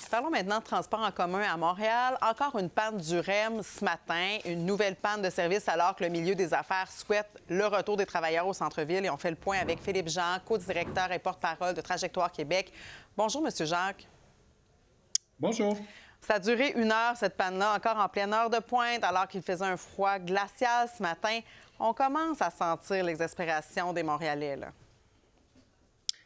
Parlons maintenant de transport en commun à Montréal. Encore une panne du REM ce matin, une nouvelle panne de service alors que le milieu des affaires souhaite le retour des travailleurs au centre-ville. Et on fait le point avec Philippe Jean, co-directeur et porte-parole de Trajectoire Québec. Bonjour, Monsieur Jacques. Bonjour. Ça a duré 1 heure, cette panne-là, encore en pleine heure de pointe, alors qu'il faisait un froid glacial ce matin. On commence à sentir l'exaspération des Montréalais, là.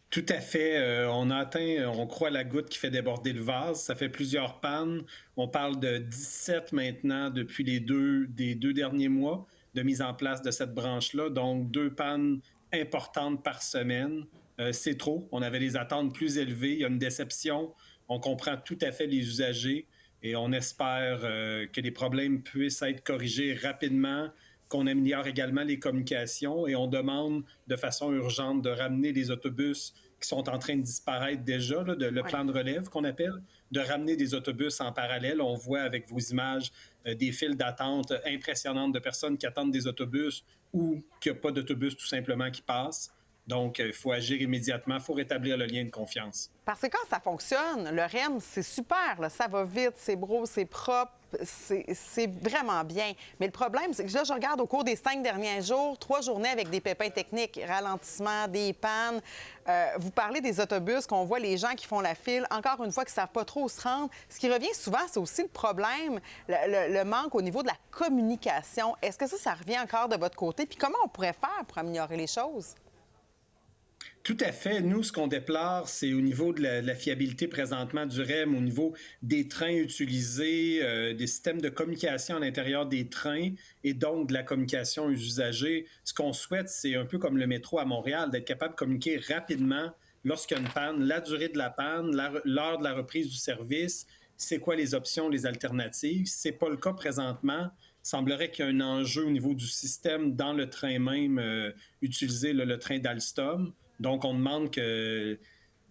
Tout à fait. On a atteint, on croit, la goutte qui fait déborder le vase. Ça fait plusieurs pannes. On parle de 17 maintenant depuis des deux derniers mois de mise en place de cette branche-là. Donc, 2 pannes importantes par semaine. C'est trop. On avait des attentes plus élevées. Il y a une déception. On comprend tout à fait les usagers et on espère que les problèmes puissent être corrigés rapidement, qu'on améliore également les communications et on demande de façon urgente de ramener les autobus qui sont en train de disparaître déjà, là, le plan de relève qu'on appelle, de ramener des autobus en parallèle. On voit avec vos images des files d'attente impressionnantes de personnes qui attendent des autobus ou qu'il n'y a pas d'autobus tout simplement qui passe. Donc, il faut agir immédiatement, il faut rétablir le lien de confiance. Parce que quand ça fonctionne, le REM, c'est super, là. Ça va vite, c'est beau, c'est propre, c'est vraiment bien. Mais le problème, c'est que là, je regarde au cours des 5 derniers jours, 3 journées avec des pépins techniques, ralentissement, des pannes. Vous parlez des autobus, qu'on voit les gens qui font la file, encore une fois, qui ne savent pas trop où se rendre. Ce qui revient souvent, c'est aussi le problème, le manque au niveau de la communication. Est-ce que ça revient encore de votre côté? Puis comment on pourrait faire pour améliorer les choses? Tout à fait. Nous, ce qu'on déplore, c'est au niveau de la fiabilité présentement du REM, au niveau des trains utilisés, des systèmes de communication à l'intérieur des trains et donc de la communication aux usagers. Ce qu'on souhaite, c'est un peu comme le métro à Montréal, d'être capable de communiquer rapidement lorsqu'il y a une panne, la durée de la panne, l'heure de la reprise du service, c'est quoi les options, les alternatives. Ce n'est pas le cas présentement. Il semblerait qu'il y a un enjeu au niveau du système dans le train même utilisé, le train d'Alstom. Donc, on demande que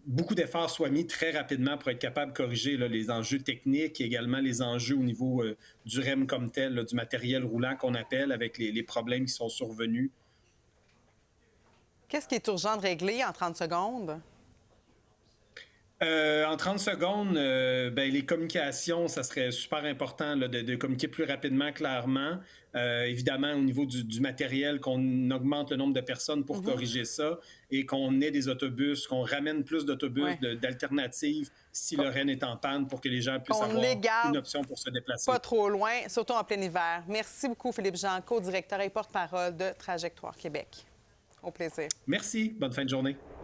beaucoup d'efforts soient mis très rapidement pour être capable de corriger là, les enjeux techniques et également les enjeux au niveau du REM comme tel, là, du matériel roulant qu'on appelle avec les problèmes qui sont survenus. Qu'est-ce qui est urgent de régler en 30 secondes? En 30 secondes, les communications, ça serait super important là, de communiquer plus rapidement, clairement. Évidemment, au niveau du matériel, qu'on augmente le nombre de personnes pour corriger ça et qu'on ait des autobus, qu'on ramène plus d'autobus, d'alternatives si le REM est en panne pour que les gens puissent avoir une option pour se déplacer. Pas trop loin, surtout en plein hiver. Merci beaucoup, Philippe Jean, co-directeur et porte-parole de Trajectoire Québec. Au plaisir. Merci. Bonne fin de journée.